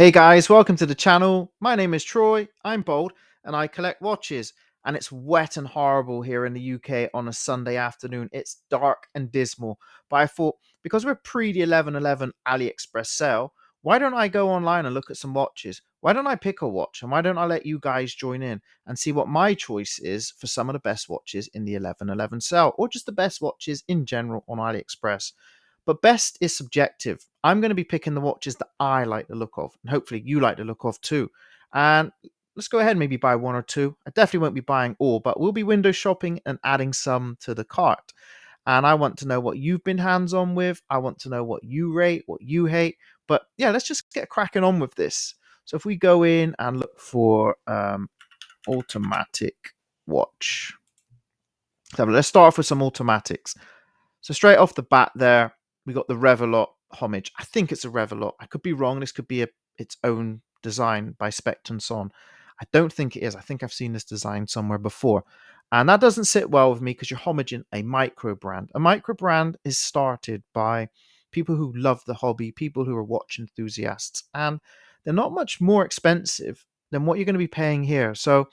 Hey guys, welcome to the channel. My name is Troy, I'm bold, and I collect watches. And it's wet and horrible here in the UK on a Sunday afternoon. It's dark and dismal. But I thought, because we're pre the 11/11 AliExpress sale, why don't I go online and look at some watches? Why don't I pick a watch? And why don't I let you guys join in and see what my choice is for some of the best watches in the 11/11 sale, or just the best watches in general on AliExpress? But best is subjective. I'm going to be picking the watches that I like the look of, and hopefully you like the look of too. And let's go ahead and maybe buy one or two. I definitely won't be buying all, but we'll be window shopping and adding some to the cart. And I want to know what you've been hands on with. I want to know what you rate, what you hate. But yeah, let's just get cracking on with this. So if we go in and look for automatic watch, so let's start off with some automatics. So straight off the bat there, we got the Revolot homage. I think it's a Revolot. I could be wrong. This could be its own design by Specton Son. I don't think it is. I think I've seen this design somewhere before. And that doesn't sit well with me because you're homaging a micro brand. A micro brand is started by people who love the hobby, people who are watch enthusiasts, and they're not much more expensive than what you're going to be paying here. So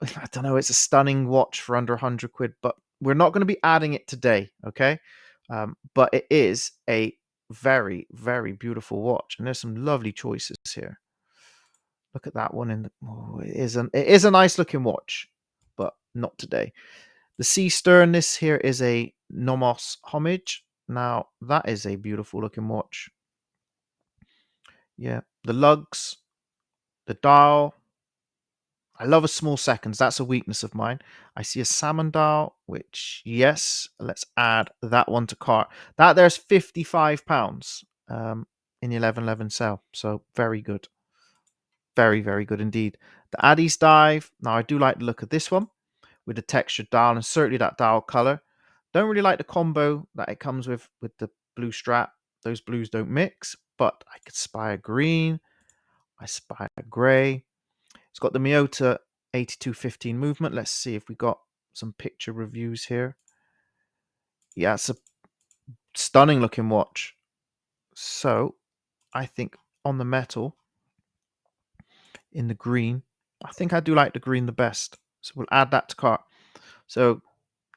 I don't know, it's a stunning watch for under 100 quid, but we're not going to be adding it today, okay? But it is a very, very beautiful watch, and there's some lovely choices here. Look at that one it is a nice looking watch, but not today. The SEESTERN, this here is a Nomos homage. Now, that is a beautiful looking watch. Yeah, the lugs, the dial, I love a small seconds. That's a weakness of mine. I see a salmon dial, which, yes, let's add that one to cart. That there's £55 in the 11/11 sale. So very good. Very, very good indeed. The ADDIESDIVE. Now, I do like the look of this one with the textured dial and certainly that dial color. Don't really like the combo that it comes with the blue strap. Those blues don't mix, but I could spy a green. I spy a gray. It's got the Miyota 8215 movement. Let's see if we got some picture reviews here. Yeah, it's a stunning looking watch. So I think on the metal in the green, I think I do like the green the best. So we'll add that to cart. So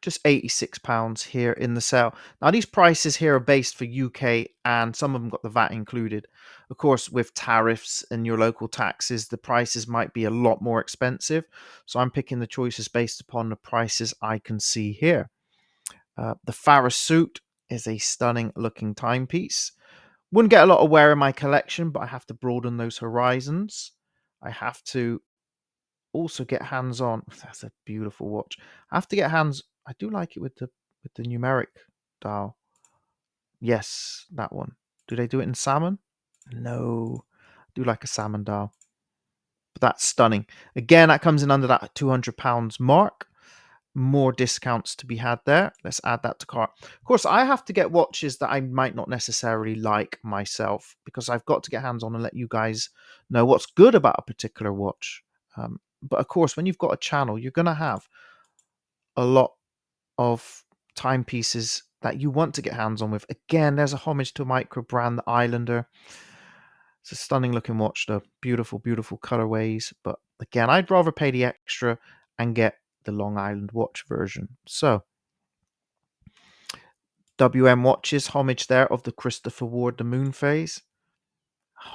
just £86 here in the sale. Now these prices here are based for UK and some of them got the VAT included. Of course, with tariffs and your local taxes, the prices might be a lot more expensive. So I'm picking the choices based upon the prices I can see here. The FARASUTE is a stunning looking timepiece. Wouldn't get a lot of wear in my collection, but I have to broaden those horizons. I have to also get hands on. That's a beautiful watch. I have to get hands. I do like it with the numeric dial. Yes, that one. Do they do it in salmon? No. I do like a salmon dial. But that's stunning. Again, that comes in under that £200 mark. More discounts to be had there. Let's add that to cart. Of course, I have to get watches that I might not necessarily like myself because I've got to get hands on and let you guys know what's good about a particular watch. But of course, when you've got a channel, you're going to have a lot of timepieces that you want to get hands on with. Again, there's a homage to a micro brand, the Islander. It's a stunning looking watch, though. Beautiful, beautiful colorways. But again, I'd rather pay the extra and get the Long Island watch version. So, WM watches, homage there of the Christopher Ward, the moon phase.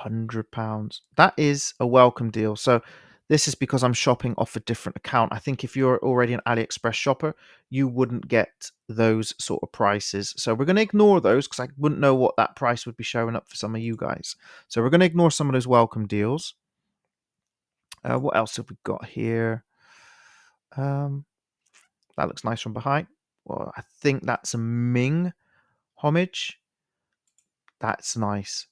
£100. That is a welcome deal. So this is because I'm shopping off a different account. I think if you're already an AliExpress shopper, you wouldn't get those sort of prices. So we're going to ignore those because I wouldn't know what that price would be showing up for some of you guys. So we're going to ignore some of those welcome deals. What else have we got here? That looks nice from behind. Well, I think that's a Ming homage. That's nice.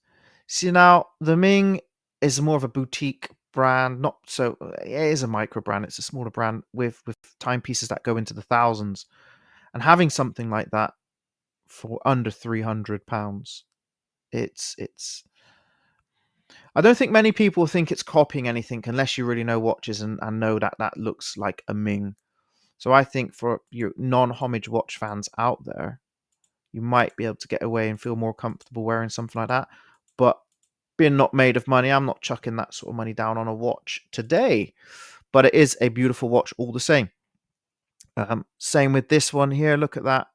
See, now the Ming is more of a boutique brand, not so. It is a micro brand. It's a smaller brand with timepieces that go into the thousands, and having something like that for under £300, it's. I don't think many people think it's copying anything unless you really know watches and know that that looks like a Ming. So I think for your non-homage watch fans out there, you might be able to get away and feel more comfortable wearing something like that. But being not made of money, I'm not chucking that sort of money down on a watch today. But it is a beautiful watch all the same. Same with this one here. Look at that.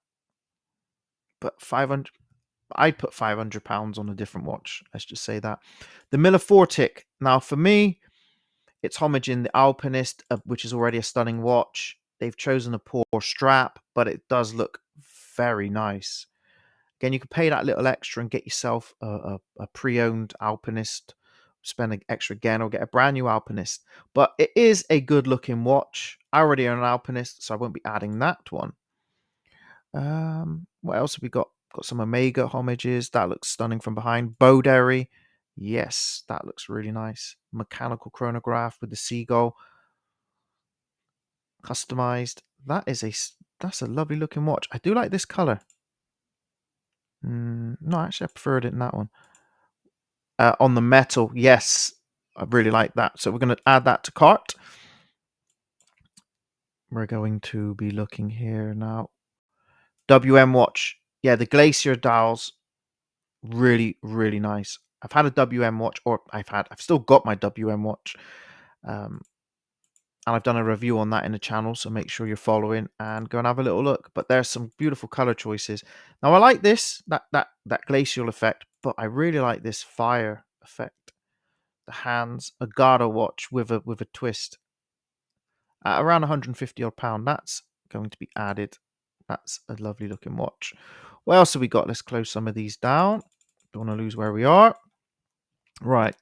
But 500. I'd put £500 on a different watch. Let's just say that. The Miller Fortic. Now, for me, it's homage in the Alpinist, which is already a stunning watch. They've chosen a poor strap, but it does look very nice. Again, you can pay that little extra and get yourself a pre-owned Alpinist. Spend an extra again or get a brand new Alpinist. But it is a good looking watch. I already own an Alpinist, so I won't be adding that one. What else have we got? Got some Omega homages. That looks stunning from behind. BODERRY. Yes, that looks really nice. Mechanical chronograph with the seagull. Customized. That's a lovely looking watch. I do like this color. No, actually, I preferred it in that one. On the metal, yes, I really like that. So we're going to add that to cart. We're going to be looking here now. WM watch. Yeah, the Glacier dials, really, really nice. I've had a WM watch, or I've still got my WM watch. And I've done a review on that in the channel, so make sure you're following and go and have a little look. But there's some beautiful color choices. Now I like this, that glacial effect, but I really like this fire effect. The hands, a Garda watch with a twist at around 150 odd pound. That's going to be added. That's a lovely looking watch. What else have we got? Let's close some of these down. Don't want to lose where we are. Right.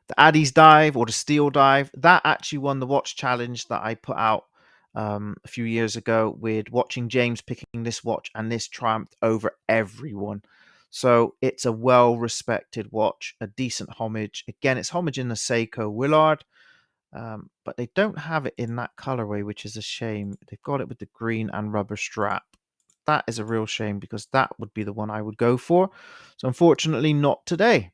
The ADDIESDIVE or the Steel Dive, that actually won the watch challenge that I put out a few years ago, with watching James picking this watch, and this triumphed over everyone. So it's a well-respected watch, a decent homage. Again, it's homage in the Seiko Willard, but they don't have it in that colorway, which is a shame. They've got it with the green and rubber strap. That is a real shame, because that would be the one I would go for. So unfortunately, not today.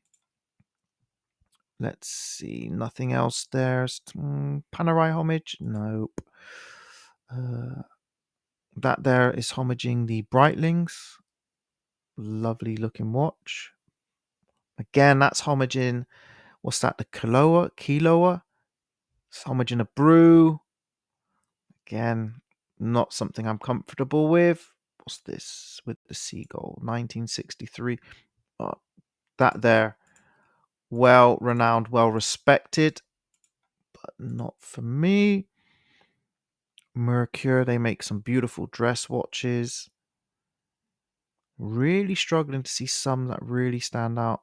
Let's see, nothing else there. Panerai homage? Nope. That there is homaging the Breitlings. Lovely looking watch. Again, that's homaging, what's that, the Kiloa? It's homaging a Brew. Again, not something I'm comfortable with. What's this with the Seagull? 1963. Oh, that there, well renowned, well respected, but not for me. Mercure, they make some beautiful dress watches. Really struggling to see some that really stand out.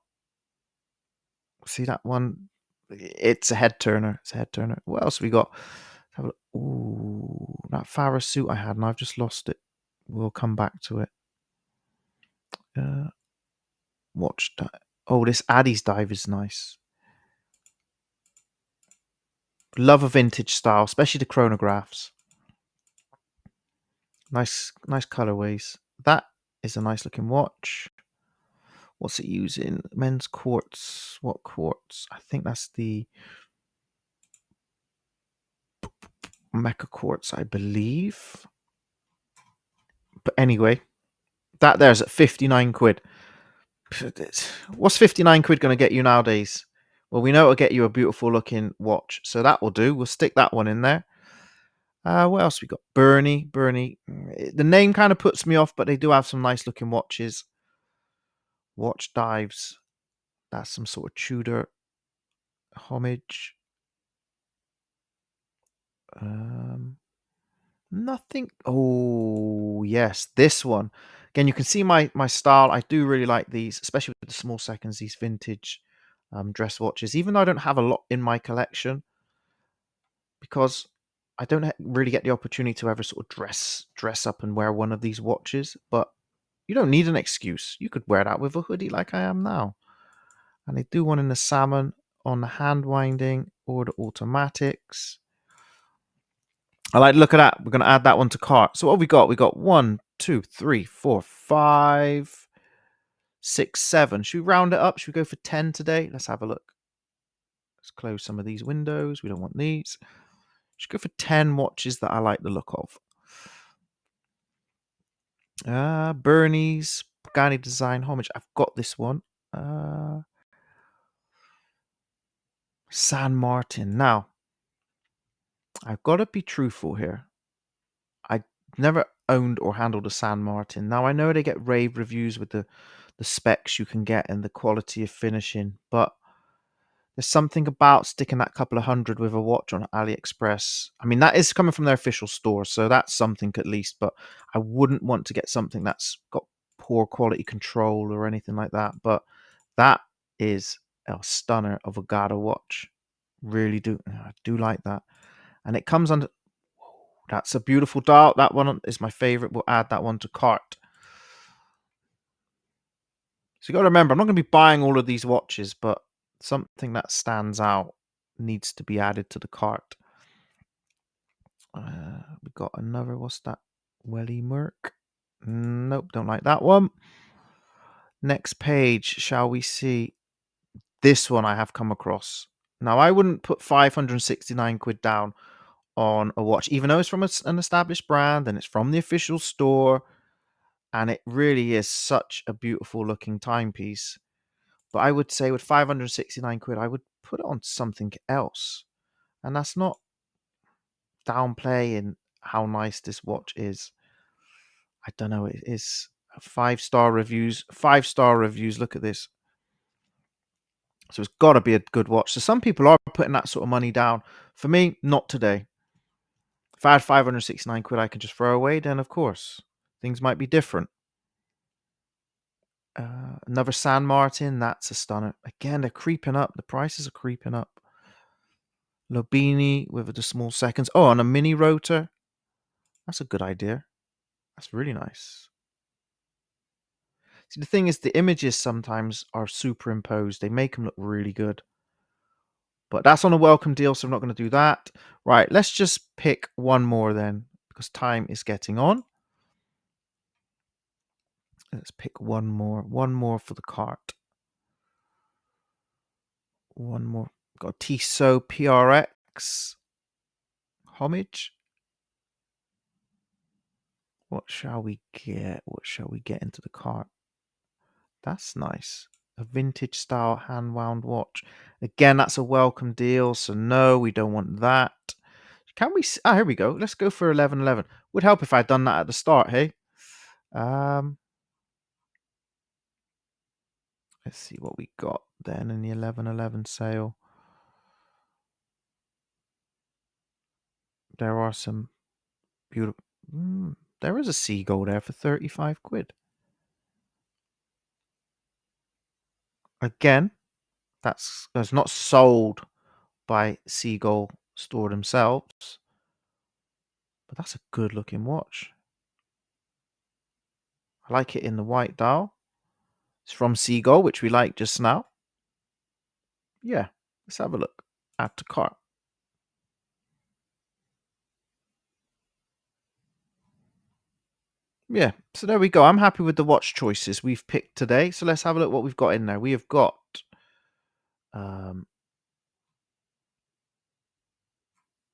See that one? It's a head turner. It's a head turner. What else we got? Have a look. Ooh, that FARASUTE I had, and I've just lost it. We'll come back to it. Watch that. Oh, this ADDIESDIVE is nice. Love a vintage style, especially the chronographs. Nice colorways. That is a nice looking watch. What's it using? Men's quartz. What quartz? I think that's the Mecca quartz, I believe. But anyway, that there's at 59 quid. What's 59 quid going to get you nowadays? Well, we know it'll get you a beautiful looking watch, so that will do. We'll stick that one in there. What else we got? Bernie. The name kind of puts me off, but they do have some nice looking watches. Watch dives. That's some sort of Tudor homage. Nothing. Oh, yes, this one. Again, you can see my style. I do really like these, especially with the small seconds, these vintage dress watches, even though I don't have a lot in my collection, because I don't really get the opportunity to ever sort of dress up and wear one of these watches. But you don't need an excuse. You could wear that with a hoodie like I am now. And they do one in the salmon on the hand winding or the automatics. I like the look of that. We're going to add that one to cart. So what have we got? We got 1, 2, 3, 4, 5, 6, 7. Should we round it up? Should we go for 10 today? Let's have a look. Let's close some of these windows. We don't want these. Should go for 10 watches that I like the look of. Bernie's Pagani Design Homage. I've got this one. Uh, San Martin. Now, I've got to be truthful here. I never owned or handled a San Martin. Now, I know they get rave reviews with the specs you can get and the quality of finishing, but there's something about sticking that couple of hundred with a watch on AliExpress. I mean, that is coming from their official store, so that's something at least, but I wouldn't want to get something that's got poor quality control or anything like that. But that is a stunner of a Garda watch. Really do. I do like that. And it comes under. That's a beautiful dial. That one is my favorite. We'll add that one to cart. So you got to remember, I'm not going to be buying all of these watches, but something that stands out needs to be added to the cart. We got another. What's that? Welly Merc. Nope, don't like that one. Next page, shall we see? This one I have come across. Now, I wouldn't put 569 quid down on a watch, even though it's from an established brand and it's from the official store, and it really is such a beautiful looking timepiece. But I would say with 569 quid, I would put it on something else. And that's not downplaying how nice this watch is. I don't know, it is 5-star reviews. 5-star reviews, look at this. So it's got to be a good watch. So some people are putting that sort of money down. For me, not today. If I had 569 quid I could just throw away, then of course, things might be different. Another San Martin, that's a stunner. Again, they're creeping up. The prices are creeping up. Lobini with the small seconds. Oh, on a mini rotor. That's a good idea. That's really nice. See, the thing is, the images sometimes are superimposed. They make them look really good. But that's on a welcome deal, so I'm not going to do that. Right, let's just pick one more then, because time is getting on. Let's pick one more. One more for the cart. One more. Got Tissot PRX. Homage. What shall we get? What shall we get into the cart? That's nice. A vintage style hand wound watch. Again, that's a welcome deal. So no, we don't want that. Can we? Ah, here we go. Let's go for 1111. Would help if I'd done that at the start. Hey. Let's see what we got then in the 1111 sale. There are some beautiful. There is a Seagull there for 35 quid. Again, that's not sold by Seagull store themselves, but that's a good looking watch. I like it in the white dial. It's from Seagull, which we like just now. Yeah, let's have a look. Add to cart. Yeah, so there we go. I'm happy with the watch choices we've picked today. So let's have a look what we've got in there. We have got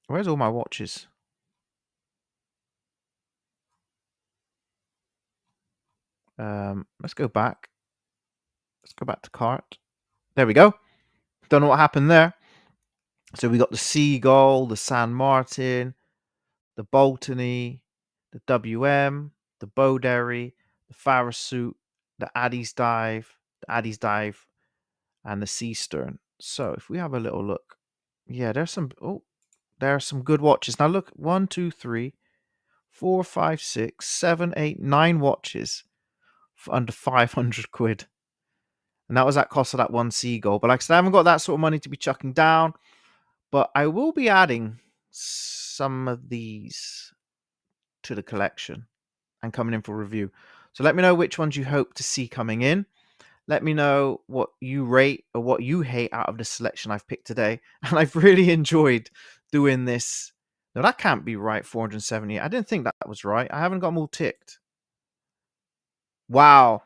where's all my watches? Let's go back. Let's go back to cart. There we go. Don't know what happened there. So we got the Seagull, the San Martin, the BALTANY, the WM, the BODERRY, the FARASUTE, the ADDIESDIVE, and the SEESTERN. So if we have a little look, yeah, there are some good watches. Now look, 1, 2, 3, 4, 5, 6, 7, 8, 9 watches for under 500 quid. And that was at cost of that one Seagull. But like I said, I haven't got that sort of money to be chucking down. But I will be adding some of these to the collection and coming in for review. So let me know which ones you hope to see coming in. Let me know what you rate or what you hate out of the selection I've picked today. And I've really enjoyed doing this. No, that can't be right, 470. I didn't think that was right. I haven't got them all ticked. Wow.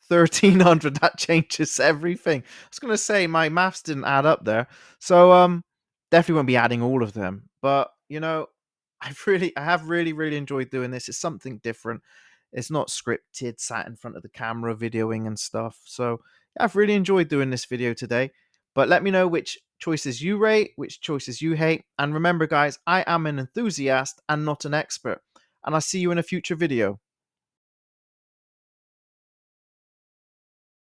1300, that changes everything. I was going to say my maths didn't add up there. So definitely won't be adding all of them. But, I have really enjoyed doing this. It's something different. It's not scripted, sat in front of the camera videoing and stuff. So I've really enjoyed doing this video today, but let me know which choices you rate, which choices you hate, and remember guys, I am an enthusiast and not an expert, and I'll see you in a future video.